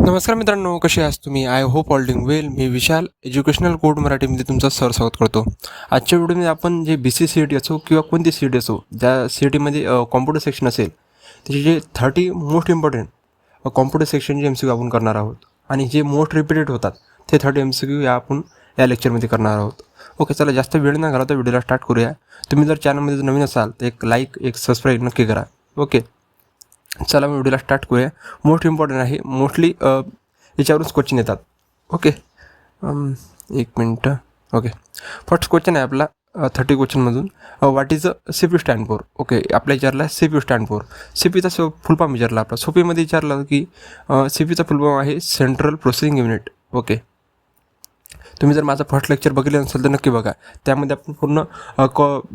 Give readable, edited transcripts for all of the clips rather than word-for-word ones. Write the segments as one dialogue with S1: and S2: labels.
S1: नमस्कार मित्रांनो, कसे आहात तुम्ही? I hope all doing well. Me Vishal educational code मराठीमध्ये तुमचं स्वागत करतो. आजच्या व्हिडिओमध्ये आपण जे BC-CET असो किंवा कोणती CET असो, ज्या CETमध्ये कॉम्प्युटर सेक्शन असेल त्याचे जे 30 मोस्ट इम्पॉर्टंट कॉम्प्युटर सेक्शनचे MCQ आपण करणार आहोत आणि जे मोस्ट रिपीटेड होतात ते 30 MCQ आपण या लेक्चरमध्ये करणार आहोत. ओके, चला जास्त वेळ न घालवता व्हिडिओला स्टार्ट करूया. तुम्ही जर चॅनलमध्ये नवीन असाल तर एक लाईक एक सबस्क्राईब नक्की करा. ओके, चला मी व्हिडिओला स्टार्ट करूया. मोस्ट इम्पॉर्टंट आहे, मोस्टली याच्यावरूनच क्वेश्चन येतात. ओके, एक मिनटं. ओके, फर्स्ट क्वेश्चन आहे आपला 30 क्वेश्चनमधून. What is CPU stand for? Okay, आपल्या विचारला CPU स्टँड फॉर. CPचा फुल फॉर्म विचारला आपला. सोपीमध्ये विचारला की CPचा फुल फॉर्म आहे सेंट्रल प्रोसेसिंग युनिट. ओके, तुम्ही जर माझं फर्स्ट लेक्चर बघितलं नसेल तर नक्की बघा. त्यामध्ये आपण पूर्ण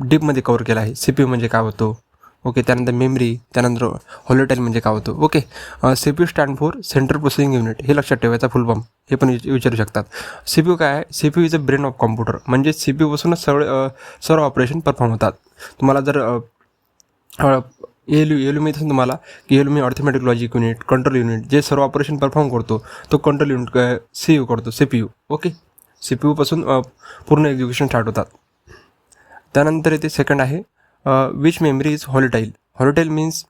S1: डीपमध्ये कवर केला आहे. CPU म्हणजे काय होतो. ओके, त्यानंतर मेमरी, त्यानंतर व्होलेटाईल म्हणजे काय होतं. Okay, CPU stand for central processing unit, हे लक्षात ठेवायचा फुल फॉर्म. हे पण विचारू शकतात. CPU काय आहे? CPU is a brain of computer. म्हणजे CPU पासूनच सर्व ऑपरेशन परफॉर्म होतात. तुम्हाला जर ALU माहीत असेल तुम्हाला की ALU म्हणजे arithmetic logic unit, control unit, जे सर्व ऑपरेशन परफॉर्म करतो तो कंट्रोल युनिट CU करतो, CPU. ओके, CPU पासून पूर्ण एक्झिक्युशन स्टार्ट होतात. त्यानंतर इथे सेकंड आहे विच मेमरी इज व्होलेटाईल. व्होलेटाईल मीन्स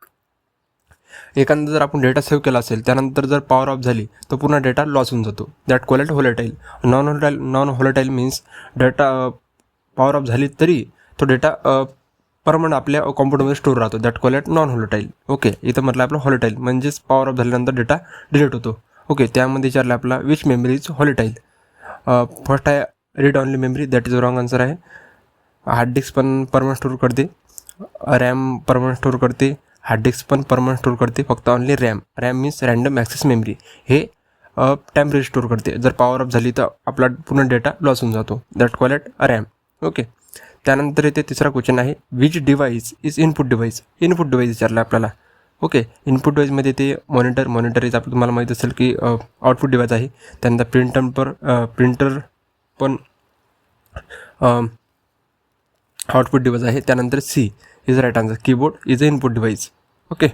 S1: एखादा जर आपण डेटा सेव्ह केला असेल त्यानंतर जर पॉवर ऑफ झाली तर पूर्ण डेटा लॉस होऊन जातो. That called volatile. Non volatile means data power off झाली तरी तो डेटा परमनंट आपल्या कॉम्प्युटरमध्ये स्टोर राहतो. That called non volatile. Okay, इथं म्हटलं आपलं व्होलेटाईल म्हणजेच पॉवर ऑफ झाल्यानंतर डेटा डिलीट होतो. ओके, त्यामध्ये विचारलं आपला which memory is volatile. First आहे read only memory. That is wrong answer आहे. हार्ड डिस्क पण परमनंट स्टोर करते, रॅम परमनंट स्टोर करते, हार्ड डिस्क पण परमनंट स्टोर करते. फक्त only RAM means random access memory, हे टेम्पररी स्टोर करते. जर पॉवर ऑफ झाली तर आपला पूर्ण डेटा लॉस होऊन जातो. That call it RAM. Okay, त्यानंतर इथे तिसरा क्वेश्चन आहे which device is input device. Input device विचारलं आपल्याला. ओके, इनपुट डिव्हाइसमध्ये ते मॉनिटर इज आपलं तुम्हाला माहीत असेल की आउटपुट डिव्हाइस आहे. त्यानंतर प्रिंटर पण आउटपुट डिव्हाइस आहे. त्यानंतर C is right answer. Keyboard is a input device. Okay,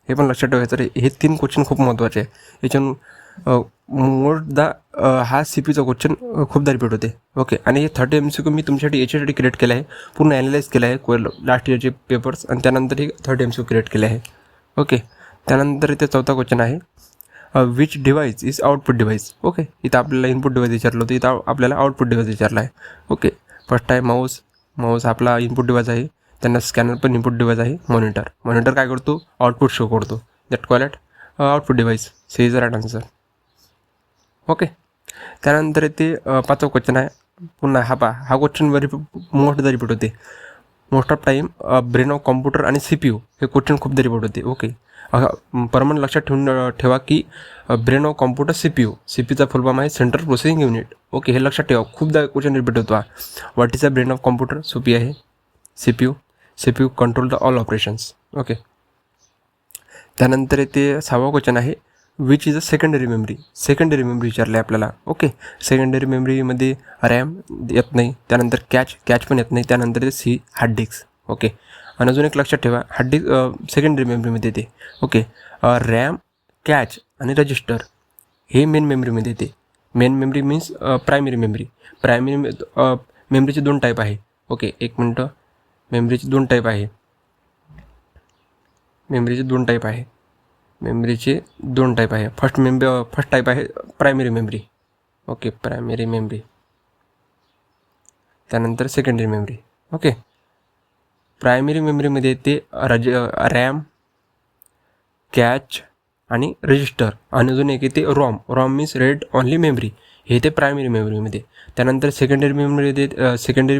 S1: हे पण लक्षात ठेवायचं रे. हे 3 क्वेश्चन खूप महत्त्वाचे आहे. याच्यातून हा CPचा क्वेश्चन खूपदा रिपीट होते. ओके, आणि हे 30 MCQ मी तुमच्यासाठी याच्यासाठी क्रिएट केलं आहे, पूर्ण ॲनालाइज केलं आहे लास्ट इयरचे पेपर्स, आणि त्यानंतर हे 30 MCQ क्रिएट केले आहे. ओके, त्यानंतर इथे चौथा क्वेश्चन आहे which device is output device. Okay, इथं आपल्याला इनपुट डिव्हाइस विचारलं होतं, इथं आपल्याला आउटपुट डिव्हाइस विचारला आहे. ओके, फर्स्ट आहे माऊस आपला इनपुट डिव्हाइस आहे. त्यांना स्कॅनर पण इनपुट डिव्हाइस आहे. मॉनिटर काय करतो? आउटपुट शो करतो. That call it output device. C is right answer. Okay, त्यानंतर ते 5वा क्वेश्चन आहे. पुन्हा हा क्वेश्चन मोस्टदा रिपीट होते. Most of time brain of computer आणि CPU हे क्वेश्चन खूपदा रिपीट होते. ओके, परमनंट लक्षात ठेवा की ब्रेन ऑफ कॉम्प्युटर CPचा फुल फॉर्म आहे सेंट्रल प्रोसेसिंग युनिट. ओके, हे लक्षात ठेवा, खूपदा क्वेश्चन रिपीट होतो. What is a brain of computer? सोपी आहे. CPU control the all operations. Okay, त्यानंतर ते 6वा क्वेश्चन आहे which is a secondary memory. Secondary memory विचारले आपल्याला. ओके, सेकंडरी मेमरीमध्ये रॅम येत नाही, त्यानंतर कॅच पण येत नाही, त्यानंतर ते C हार्ड डिस्क. ओके, आणि अजून एक लक्षात ठेवा, हार्ड डिस्क सेकंडरी मेमरीमध्ये येते. ओके, रॅम, कॅच आणि रजिस्टर हे मेन मेमरीमध्ये येते. Main memory means primary memory. मेमरीचे 2 टाईप आहे. ओके, एक मिनटं. मेमरीचे 2 टाईप आहे. फर्स्ट टाईप आहे primary memory. Okay, primary memory. त्यानंतर सेकंडरी मेमरी. ओके, प्रायमरी मेमरीमध्ये येते रॅम, कॅच आणि रजिस्टर, आणि अजून एक येते ROM means read only memory, हे येते प्रायमरी मेमरीमध्ये. त्यानंतर सेकंडरी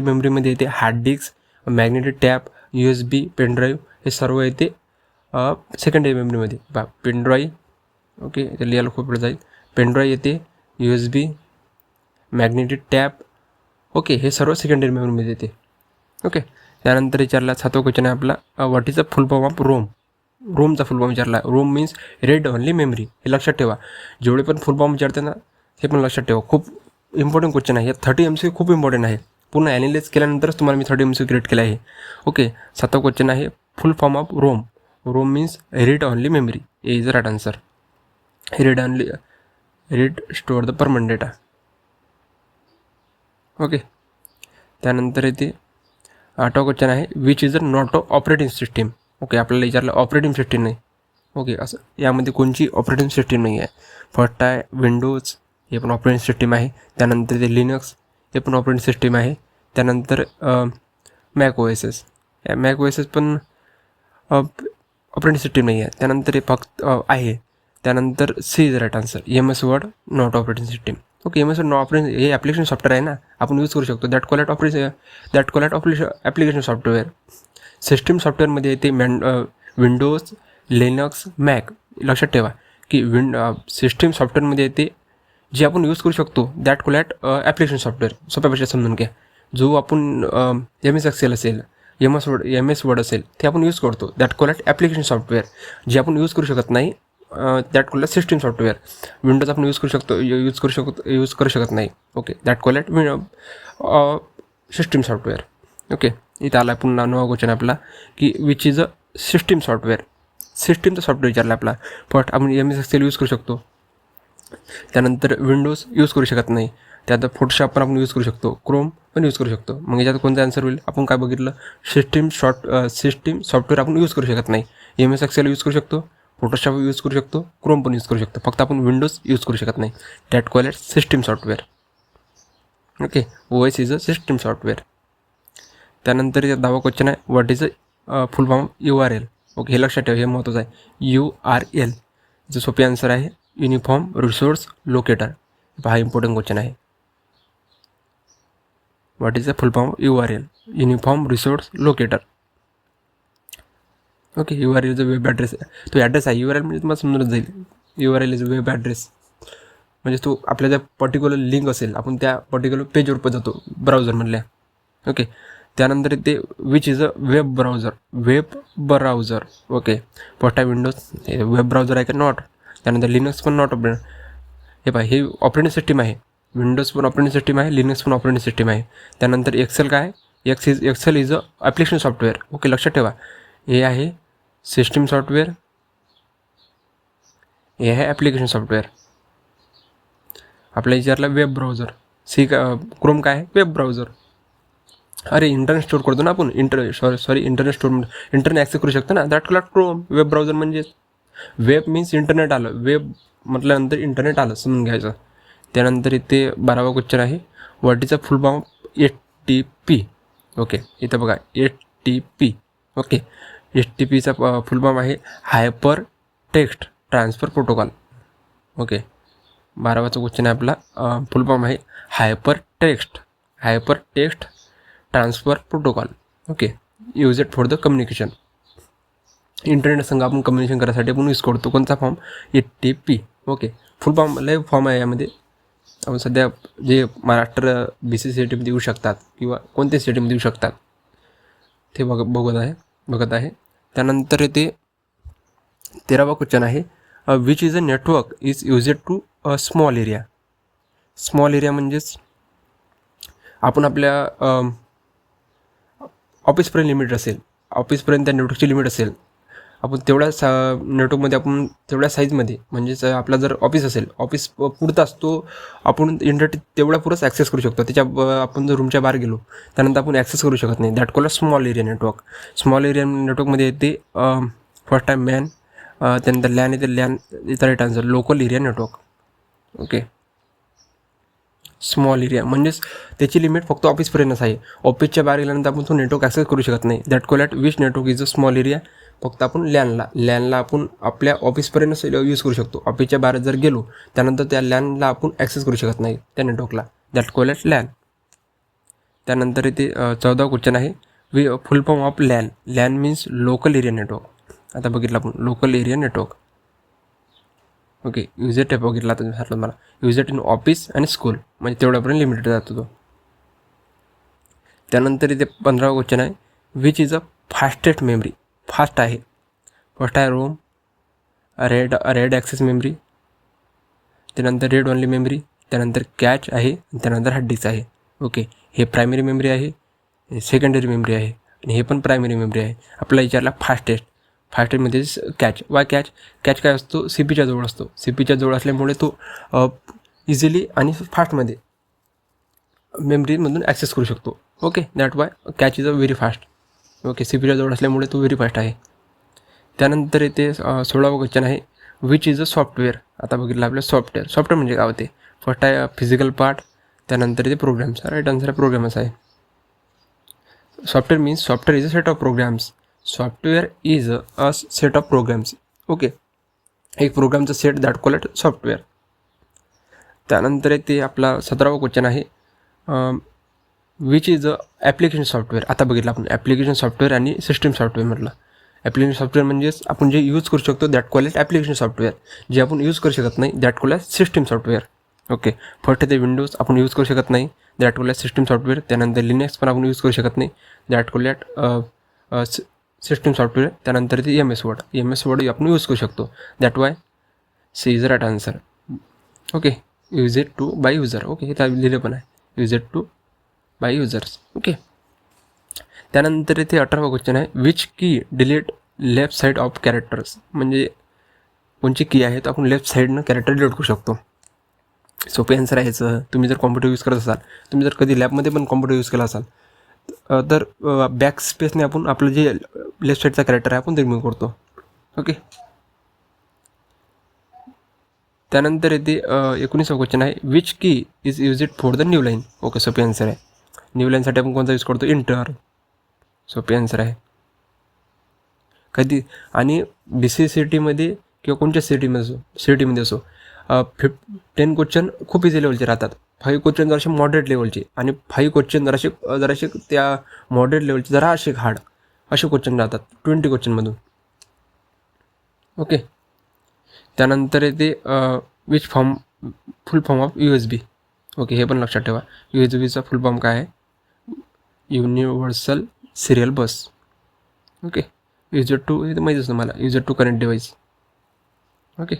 S1: मेमरीमध्ये येते hard disk, magnetic tape, USB, pen drive, हे सर्व येते सेकंडरी मेमरीमध्ये. पेनड्राईव्ह. ओके, ते लिहायला खूप वेळ जाईल. पेनड्राईव्ह येते, USB, मॅग्नेटिक टॅप. ओके, हे सर्व सेकंडरी मेमरीमध्ये येते. ओके, त्यानंतर विचारला 7वा क्वेश्चन आहे आपला what is the full form of ROM. रोमचा फुल फॉर्म विचारला. ROM means read only memory. हे लक्षात ठेवा, जेवढे पण फुल फॉर्म विचारते ना हे पण लक्षात ठेवा. खूप इम्पॉर्टंट क्वेश्चन आहे. 30 MCQ खूप इम्पॉर्टंट आहे. पूर्ण ॲनालाइज केल्यानंतरच तुम्हाला मी 30 MCQ क्रिएट केला आहे. ओके, 7वा क्वेश्चन आहे full form of ROM. ROM means read only memory. A is right answer. Read store the permanent data. Okay. त्यानंतर इथे 8वा क्वेश्चन आहे which is a not operating system. Okay, आपल्याला विचारलं ऑपरेटिंग सिस्टीम नाही. Okay, असं यामध्ये कोणची ऑपरेटिंग सिस्टीम नाही आहे. फर्स्ट आहे विंडोज, हे पण ऑपरेटिंग सिस्टीम आहे. त्यानंतर ते लिनक्स, हे पण ऑपरेटिंग सिस्टीम आहे. त्यानंतर Mac O S S, Mac O S S पण ऑपरेटिंग सिस्टीम नाही आहे. त्यानंतर हे फक्त आहे. त्यानंतर C is right answer. M S Word not operating system. Okay, M S Word not operating, हे ॲप्लिकेशन सॉफ्टवेअर आहे ना, आपण यूज करू शकतो. That call application software. System सॉफ्टवेअरमध्ये येते विंडोज, लिनक्स, मॅक. लक्षात ठेवा की सिस्टीम सॉफ्टवेअरमध्ये येते जे आपण यूज करू शकतो दॅट कॉल ॲप्लिकेशन सॉफ्टवेअर. सोप्या भाषेत समजून घ्या. जो आपण एम एस एक्सेल असेल, एम एस वर्ड असेल, ते आपण यूज करतो दॅट कॉल ॲप्लिकेशन सॉफ्टवेअर. जे आपण यूज करू शकत नाही that call system software. Windows आपण यूज करू शकत नाही. Okay, that call system software. Okay, इथं आला पुन्हा नवा क्वेश्चन आपला की which is a system software. सिस्टीमचा सॉफ्टवेअर विचारला आपला. फर्स्ट आपण एम एस एक्सेल यूज करू शकतो. त्यानंतर विंडोज यूज करू शकत नाही. त्यात फोटोशॉप पण आपण यूज करू शकतो. क्रोम पण यूज करू शकतो. मग याच्यात कोणता आन्सर होईल? आपण काय बघितलं, सिस्टीम सॉफ्टवेअर आपण यूज करू शकत नाही. एम एस एक्सेल यूज करू शकतो, फोटोशॉप यूज करू शकतो, क्रोम पण यूज करू शकतो. फक्त आपण विंडोज यूज करू शकत नाही. That call it system software. Okay, O S is a system software. त्यानंतर 10वा क्वेश्चन आहे what is a full form URL. Okay, हे लक्षात ठेवा, हे महत्त्वाचं आहे. URL जो सोपी आन्सर आहे युनिफॉर्म रिसोर्स लोकेटर. हा इम्पॉर्टंट क्वेश्चन आहे. What is a full form URL? Uniform resource locator. Okay, URL is a web address. तो ॲड्रेस आहे. URL म्हणजे तुम्हाला समजूनच जाईल. URL is a web address म्हणजे तो आपल्या ज्या पर्टिक्युलर लिंक असेल, आपण त्या पर्टिक्युलर पेजवर जातो ब्राउझरमधल्या. ओके, त्यानंतर ते which is a web browser. Okay, first आहे विंडोज, हे वेब ब्राउझर आहे का? नॉट. त्यानंतर लिनक्स पण नॉट ऑपरेटिंग. हे पहा, हे ऑपरेटिंग सिस्टीम आहे. विंडोज पण ऑपरेटिंग सिस्टीम आहे, लिनक्स पण ऑपरेटिंग सिस्टीम आहे. त्यानंतर एक्सेल काय? Excel is a application software. Okay, लक्षात ठेवा, हे आहे सिस्टीम सॉफ्टवेअर, हे आहे ॲप्लिकेशन सॉफ्टवेअर. आपल्या विचारला वेब ब्राउझर. क्रोम काय आहे? Web browser. अरे, इंटरनेट स्टोअर करतो ना आपण, इंटरनेट स्टोअर, इंटरनेट ॲक्सेस करू शकतो ना, that called Chrome. Web browser म्हणजे वेब मीन्स इंटरनेट आलं, वेब म्हटल्यानंतर इंटरनेट आलं, समजून घ्यायचं. त्यानंतर इथे 12वा क्वेश्चन आहे what is a full form HTTP. Okay, इथं बघा HTTP. ओके, HTTPचा फुल फॉर्म आहे hyper text transfer protocol. Okay, 12वाचा क्वेश्चन आहे आपला, फुल फॉर्म आहे hyper text transfer protocol. Okay, use it for the communication. Internet संग आपण कम्युनिकेशन करायसाठी आपण यूज करतो. कोणता फॉर्म? HTTP. ओके, फुल फॉर्म लय फॉर्म आहे यामध्ये. आपण सध्या जे महाराष्ट्र BCCET मध्ये येऊ शकतात किंवा कोणत्या सिटीमध्ये येऊ शकतात ते बघत आहे. त्यानंतर ते 13वा क्वेश्चन आहे which is a network is used to a small area. Small area म्हणजेच आपण आपल्या ऑफिसपर्यंत लिमिट असेल, ऑफिसपर्यंत त्या नेटवर्कची लिमिट असेल, आपण तेवढ्या नेटवर्कमध्ये, आपण तेवढ्या साईजमध्ये, म्हणजेच आपला जर ऑफिस असेल, ऑफिस पुरता असतो, आपण इंटरनेट तेवढ्या पुरंच ॲक्सेस करू शकतो. आपण जर रूमच्या बाहेर गेलो त्यानंतर आपण ॲक्सेस करू शकत नाही. That called small area network. Small area नेटवर्कमध्ये येते फर्स्ट टाईम मॅन, त्यानंतर लॅन येते. लॅन इथं right answer. Local area network. Okay, small area म्हणजेच त्याची लिमिट फक्त ऑफिसपर्यंतच आहे. ऑफिसच्या बाहेर गेल्यानंतर आपण तो नेटवर्क ॲक्सेस करू शकत नाही. That call at which network is a small area. फक्त आपण लॅनला आपण आपल्या ऑफिसपर्यंत यूज करू शकतो. ऑफिसच्या बाहेर जर गेलो त्यानंतर त्या लॅनला आपण ॲक्सेस करू शकत नाही, त्या नेटवर्कला. That call at LAN. त्यानंतर इथे 14वा क्वेश्चन आहे full form of LAN. LAN means local area network. आता बघितलं आपण लोकल एरिया नेटवर्क. ओके, युजेट बघितला तर म्हटलं मला, युजेट इन ऑफिस आणि स्कूल, म्हणजे तेवढ्यापर्यंत लिमिटेड जातो तो. त्यानंतर इथे 15वा क्वेश्चन आहे which is a fastest memory. Fast आहे. फर्स्ट आहे रोम, रेड ॲक्सेस मेमरी, त्यानंतर रेड ओनली मेमरी, त्यानंतर कॅच आहे, त्यानंतर हार्ड डिस्क आहे. ओके, हे प्रायमरी मेमरी आहे, हे सेकंडरी मेमरी आहे, आणि हे पण प्रायमरी मेमरी आहे. आपल्याला विचारला फास्टेस्ट. फास्टमध्ये कॅच. Y catch? कॅच काय असतो? सी पीच्या जवळ असतो. सी पीच्या जवळ असल्यामुळे तो इझिली आणि फास्टमध्ये मेमरीमधून ॲक्सेस करू शकतो. Okay, that why cache is a very fast. Okay, C पीच्या जवळ असल्यामुळे तो व्हेरी फास्ट आहे. त्यानंतर इथे 16वा क्वेश्चन आहे, विच इज अ सॉफ्टवेअर. आता बघितलं आपलं सॉफ्टवेअर म्हणजे काय होते? फर्स्ट आहे फिजिकल पार्ट, त्यानंतर इथे प्रोग्राम्स. राईट आन्सर प्रोग्राम्स आहे. Software means software is a set of programs. Software is a set of programs. Okay, एक प्रोग्रामचा सेट दॅट कॉल्ड सॉफ्टवेअर. त्यानंतर ते आपला 17वा क्वेश्चन आहे, which is a application software. आता बघितलं आपण ॲप्लिकेशन सॉफ्टवेअर आणि सिस्टीम सॉफ्टवेअर म्हटलं. ॲप्लिकेशन सॉफ्टवेअर म्हणजेच आपण जे यूज करू शकतो दॅट कॉल्ड ॲप्लिकेशन सॉफ्टवेअर. जे आपण यूज करू शकत नाही that called system software. Okay, first ते विंडोज आपण यूज करू शकत नाही दॅट कॉल्ड सिस्टीम सॉफ्टवेअर. त्यानंतर लिनक्स पण आपण यूज करू शकत नाही दॅट कॉल्ड सिस्टीम सॉफ्टवेअर. त्यानंतर ते MS वर्ड आपण यूज करू शकतो that why C is right answer. Okay, use it to by user. Okay, हे लिहिलं पण आहे, use it to by users. Okay, त्यानंतर इथे 18वा क्वेश्चन आहे, which key delete left side of characters. म्हणजे कोणची की आहेत आपण लेफ्ट साईडनं कॅरेक्टर डिलीट करू शकतो. सोपे आन्सर आहे याचं. तुम्ही जर कॉम्प्युटर यूज करत असाल, तुम्ही जर कधी लॅबमध्ये पण कॉम्प्युटर यूज केला असाल तर बॅक स्पेसने आपण आपलं जे लेफ्ट साईडचा कॅरेक्टर आहे आपण ते रिमूव्ह करतो. ओके, त्यानंतर येते 19वा क्वेश्चन आहे, विच की is use it for the new line. Okay, सोपे आन्सर आहे. न्यू लाईनसाठी आपण कोणता यूज करतो? इंटर. सोपे आन्सर आहे. कधी आणि BCCTमध्ये किंवा कोणत्या सिटीमध्ये असो 10 क्वेश्चन खूप इझी लेवलचे राहतात, 5 क्वेश्चन जरासे मॉडरेट लेवलचे आणि 5 क्वेश्चन जरासे त्या मॉडरेट लेवलचे जरा असे हार्ड असे क्वेश्चन राहतात 20 क्वेश्चनमधून. ओके, त्यानंतर येते which full form of USB. Okay, हे पण लक्षात ठेवा. USBचा फुल फॉर्म काय आहे? Universal serial bus. Okay, user to हे तर माहितीच तुम्हाला, user to connect device. Okay,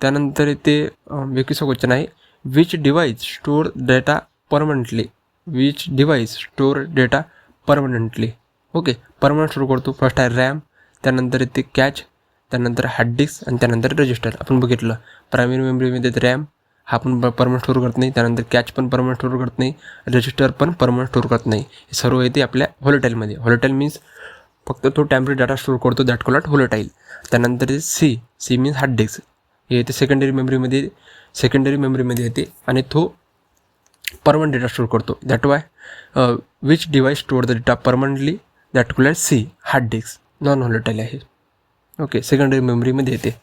S1: त्यानंतर इथे 21वा क्वेश्चन आहे, which device store data permanently. Which device store data permanently. Okay, permanent store करतो. फर्स्ट आहे रॅम, त्यानंतर इथे कॅच, त्यानंतर हार्ड डिस्क आणि त्यानंतर रजिस्टर. आपण बघितलं प्रायमरी मेमरीमध्ये रॅम हा पण परमनंट स्टोअर करत नाही, त्यानंतर कॅच पण परमनंट स्टोअर करत नाही, रजिस्टर पण परमनंट स्टोअर करत नाही. हे सर्व येते आपल्या व्हॉलेटाईलमध्ये. व्हॉलेटाईल मीन्स फक्त तो टेम्पररी डाटा स्टोअर करतो दॅट कॉल्ड व्हॉलेटाईल. त्यानंतर सी मीन्स हार्ड डिस्क. हे येते सेकंडरी मेमरीमध्ये येते आणि तो परमनंट डेटा स्टोअर करतो that why which device store the data permanently that called C hard disk. Non volatile आहे. ओके, सेकंडरी मेमरीमध्ये येते.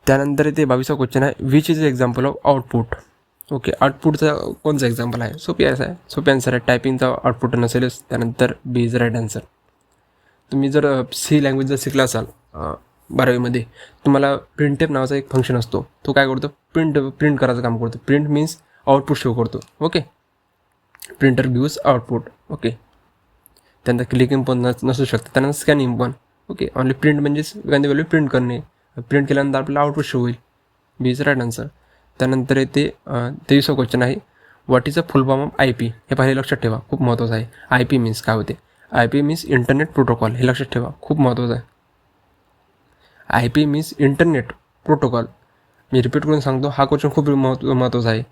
S1: त्यानंतर इथे 22वा क्वेश्चन आहे, which is example of output. Okay, आउटपुटचा कोणचा एक्झाम्पल आहे? सोपी आन्सर आहे. टायपिंगचा आउटपुट नसेलच. त्यानंतर बी इज राईट आन्सर. तुम्ही जर C लँग्वेज जर शिकला असाल 12वीमध्ये, तुम्हाला प्रिंटफ नावाचा एक फंक्शन असतो. तो काय करतो? प्रिंट करायचं काम करतो. प्रिंट मीन्स आउटपुट शो करतो. Okay, printer gives output. Okay, त्यानंतर क्लिकिंग पण नसू शकतं, त्यानंतर स्कॅनिंग पण. ओके, ऑनली प्रिंट म्हणजेच एखादी व्हॅल्यू प्रिंट करणे. प्रिंट केल्यानंतर आपल्याला आउटपुट शो होईल. बी इज राईट आन्सर. त्यानंतर येते 23वा क्वेश्चन आहे, what is a full form of IP. हे पहिले लक्षात ठेवा, खूप महत्त्वाचं आहे. IP मीन्स काय होते? IP means internet protocol. हे लक्षात ठेवा, खूप महत्त्वाचं आहे. IP means internet protocol. मी रिपीट करून सांगतो, हा क्वेश्चन खूप महत्त्वाचा आहे.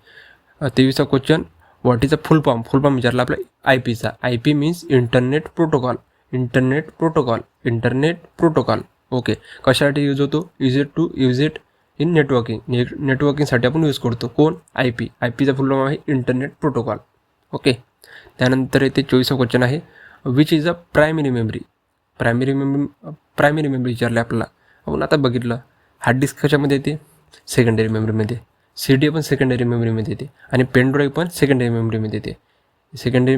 S1: 23वा question, what is a full form विचारला आपला IPचा. IP means internet protocol. Okay, कशासाठी यूज होतो? यूज इट इन नेटवर्किंगसाठी आपण यूज करतो. कोण? IPचा फुल फॉर्म आहे इंटरनेट प्रोटोकॉल. ओके, त्यानंतर इथे 24वा क्वेश्चन आहे, which is a primary memory विचारले आपल्याला. आपण आता बघितलं हार्ड डिस्क कशामध्ये येते? सेकंडरी मेमरीमध्ये. CD पण सेकंडरी मेमरीमध्ये येते आणि पेनड्राईव्ह पण सेकंडरी मेमरीमध्ये येते. सेकंडरी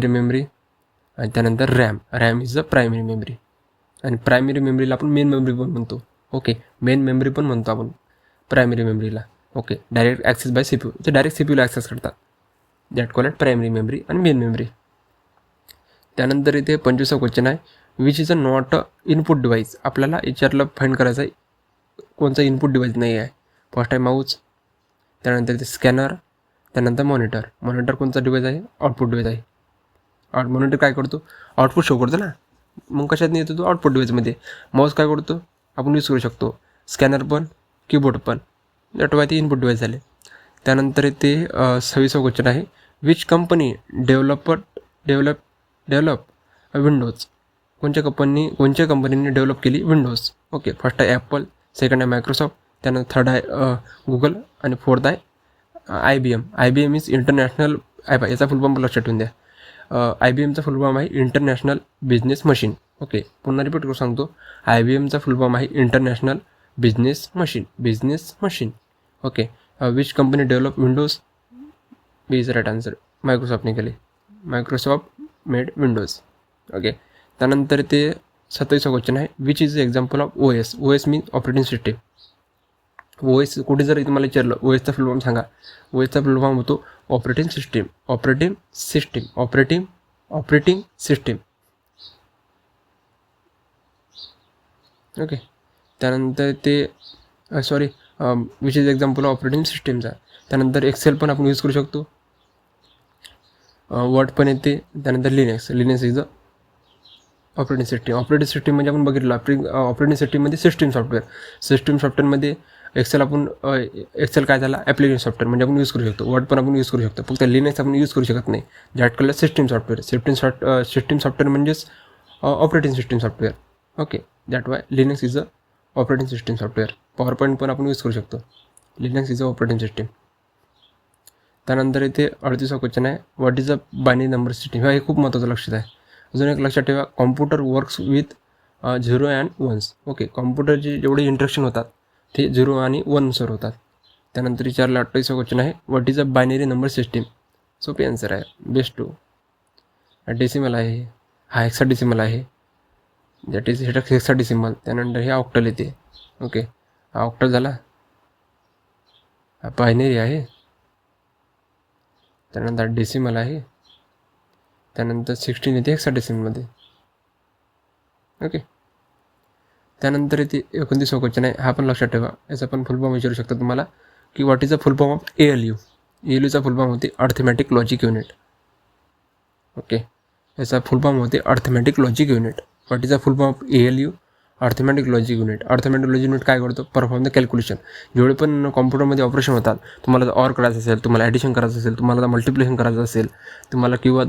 S1: मेमरी आणि त्यानंतर RAM is a primary memory. आणि प्रायमरी मेमरीला आपण मेन मेमरी पण म्हणतो. ओके, मेन मेमरी पण म्हणतो आपण प्रायमरी मेमरीला. Okay, direct access by CPU, जे डायरेक्ट CPUला ॲक्सेस करतात दॅट कॉल्ड प्रायमरी मेमरी आणि मेन मेमरी. त्यानंतर इथे 25वा क्वेश्चन आहे, which is a not a input device. आपल्याला याच्यातलं फाईंड करायचं आहे कोणचा इनपुट डिव्हाइस नाही आहे. फर्स्ट आहे माऊस, त्यानंतर इथे स्कॅनर, त्यानंतर मॉनिटर कोणता डिवाइस आहे, आउटपुट डिवाइस आहे. मॉनिटर काय करतो, आउटपुट शो करतो ना, मग कशात नाही येतो तो आउटपुट डिवाइसमध्ये. माऊस काय करतो, आपण यूज करू शकतो. स्कॅनर पण, कीबोर्ड पण, दॅट वाय ते इनपुट डिवाइस झाले. त्यानंतर ते 26 क्वेश्चन आहे, विच कंपनी डेव्हलप विंडोज. कोणत्या कंपनीने डेव्हलप केली विंडोज. ओके, फर्स्ट आहे ॲपल, सेकंड आहे मायक्रोसॉफ्ट, त्यानंतर थर्ड आहे गुगल आणि फोर्थ आहे IBM इज इंटरनॅशनल. याचा फुल फॉर्म लक्षात ठेवून द्या. IBMचा फुल फॉर्म आहे इंटरनॅशनल बिझनेस मशीन. ओके, पुन्हा रिपीट करून सांगतो, IBMचा फुल फॉर्म आहे international business machine. Okay, which company develop Windows, B is right answer. मायक्रोसॉफ्टने केले, मायक्रोसॉफ्ट मेड विंडोज. ओके, त्यानंतर ते 27 क्वेश्चन आहे, which is example of OS means operating system. OS कुठे जर तुम्हाला विचारलं OSचा फुल फॉर्म सांगा, OSचा फुल फॉर्म होतो ऑपरेटिंग सिस्टीम. ओके, त्यानंतर ते which is example of operating सिस्टीमचा. त्यानंतर एक्सेल पण आपण यूज करू शकतो, वर्ड पण येते. त्यानंतर Linux is a operating system म्हणजे आपण बघितलं ऑपरेटिंग सिस्टीममध्ये सिस्टीम सॉफ्टवेअरमध्ये एक्सेल काय झाला, ॲप्लिकेशन सॉफ्टवेअर म्हणजे आपण यूज करू शकतो. वर्ड पण आपण यूज करू शकतो, फक्त लिनक्स आपण यूज करू शकत नाही. ज्यात कळलं सिस्टीम सॉफ्टवेअर म्हणजेच operating system software. Okay, that why Linux is a operating system software. Power point पण आपण यूज करू शकतो. Linux is a operating system. त्यानंतर इथे 38 क्वेश्चन आहे, what is a binary number system. हे खूप महत्त्वाचं लक्षात आहे. अजून एक लक्षात ठेवा, computer works with 0 and 1s. Okay, कॉम्प्युटरचे जेवढे इंट्रॅक्शन होतात ते 0 आणि 1नुसार होतात. त्यानंतर विचारला 28 क्वेश्चन आहे, what is a binary number system. सोपी आन्सर आहे, बेस 2. डेसिमल आहे, हा हेक्साडेसिमल आहे, दॅट इज हेक्साडेसिमल. त्यानंतर हे ऑक्टल येते. ओके, हा ऑक्टल झाला, हा बायनरी आहे. त्यानंतर डेसिमल आहे, त्यानंतर 16 येते हेक्साडेसिमलमध्ये. ओके, त्यानंतर इथे 29 क्वेश्चन आहे, हा पण लक्षात ठेवा. याचा पण फुल फॉर्म विचारू शकता तुम्हाला की what is a full form of ALU. ALUचा फुल फॉर्म होते अर्थमॅटिक लॉजिक युनिट. ओके, याचा फुल फॉर्म होते arithmetic logic unit. What is a full form of ALU, arithmetic logic unit. Arithmetic logic unit काय करतो, perform the calculation. जेवढे पण कॉम्प्युटरमध्ये operation होतात, तुम्हाला ऑर करायचं असेल, तुम्हाला ॲडिशन करायचं असेल, तुम्हाला मल्टिप्लिकेशन करायचं असेल, तुम्हाला किंवा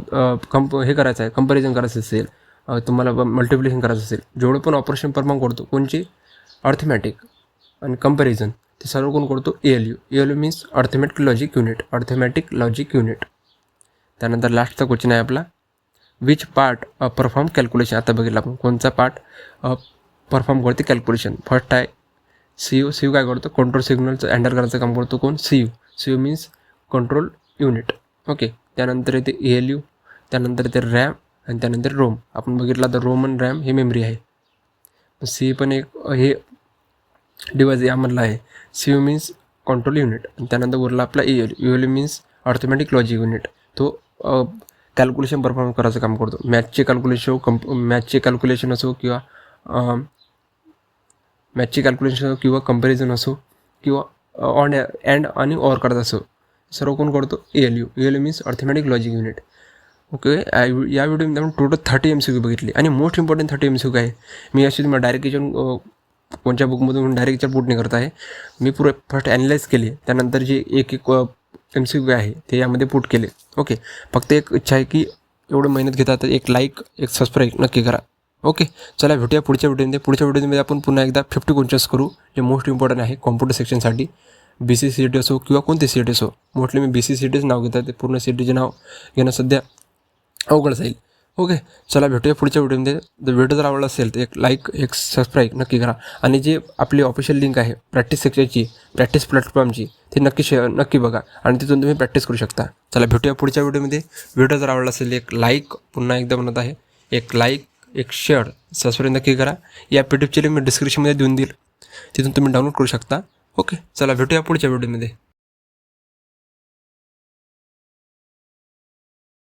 S1: हे करायचं आहे, कंपॅरिझन करायचं असेल, तुम्हाला मल्टिप्लिकेशन करायचं असेल, जेवढं पण ऑपरेशन परफॉर्म करतो कोणची, अर्थमॅटिक आणि कंपॅरिझन, ते सर्व कोण करतो, ALU means arithmetic logic unit. त्यानंतर लास्टचा क्वेश्चन आहे आपला, विच पार्ट परफॉर्म कॅल्क्युलेशन. आता बघितलं आपण कोणचा पार्ट परफॉर्म करते कॅल्क्युलेशन. फर्स्ट आहे CU काय करतो, कंट्रोल सिग्नलचं हँडल करायचं काम करतो कोण, CU means control unit. Okay, त्यानंतर येते ALU, त्यानंतर येते रॅम आणि त्यानंतर रोम. आपण बघितलं तर रोम आणि रॅम हे मेमरी आहे. C पण एक हे डिवाइस यामधला आहे. CU means control unit. आणि त्यानंतर उरला आपला ALU means arithmetic logic unit. तो कॅल्क्युलेशन परफॉर्म करायचं काम करतो. मॅथचे कॅल्क्युलेशन असो किंवा कंपॅरिझन असो किंवा ऑन अँड आणि ऑर करत असो, सर्व कोण करतो, ALU means arithmetic logic unit. Okay, या व्हिडिओमध्ये आपण टोटल 30 MCQ बघितले आणि मोस्ट इम्पॉर्टंट 30 MCQ आहे. मी अशी तुम्हाला डायरेक्ट याच्यावर कोणत्या बुकमधून डायरेक्ट याच्या पुट नाही करत आहे. मी पुरं फर्स्ट ॲनालाइज केली, त्यानंतर जे एक MCQ आहे ते यामध्ये पुट केले. ओके, फक्त एक इच्छा आहे की एवढं मेहनत घेतात तर एक लाईक एक सबस्क्राईब नक्की करा. ओके, चला भेटूया पुढच्या व्हिडिओमध्ये आपण पुन्हा एकदा 50 क्वेश्चन्स करू, जे मोस्ट इम्पॉर्टंट आहे कॉम्प्युटर सेक्शनसाठी. BC CET असो किंवा कोणती CET असो, मोस्टली मी BC CETच नाव घेतात, ते पूर्ण CETचे नाव घेणं सध्या अवघड जाईल. ओके, चला भेटूया पुढच्या व्हिडिओमध्ये. जर व्हिडिओ जर आवडला असेल तर एक लाईक एक सबस्क्राईब नक्की करा. आणि जे आपली ऑफिशियल लिंक आहे प्रॅक्टिस सेक्शनची, प्रॅक्टिस प्लॅटफॉर्मची, ती नक्की बघा आणि तिथून तुम्ही प्रॅक्टिस करू शकता. चला भेटूया पुढच्या व्हिडिओमध्ये. व्हिडिओ जर आवडला असेल एक लाईक, पुन्हा एकदा म्हणत आहे, एक लाईक एक शेअर सबस्क्राईब नक्की करा. या PDF ची लिंक मी डिस्क्रिप्शनमध्ये देऊन देईल, तिथून तुम्ही डाउनलोड करू शकता. ओके, चला भेटूया पुढच्या व्हिडिओमध्ये.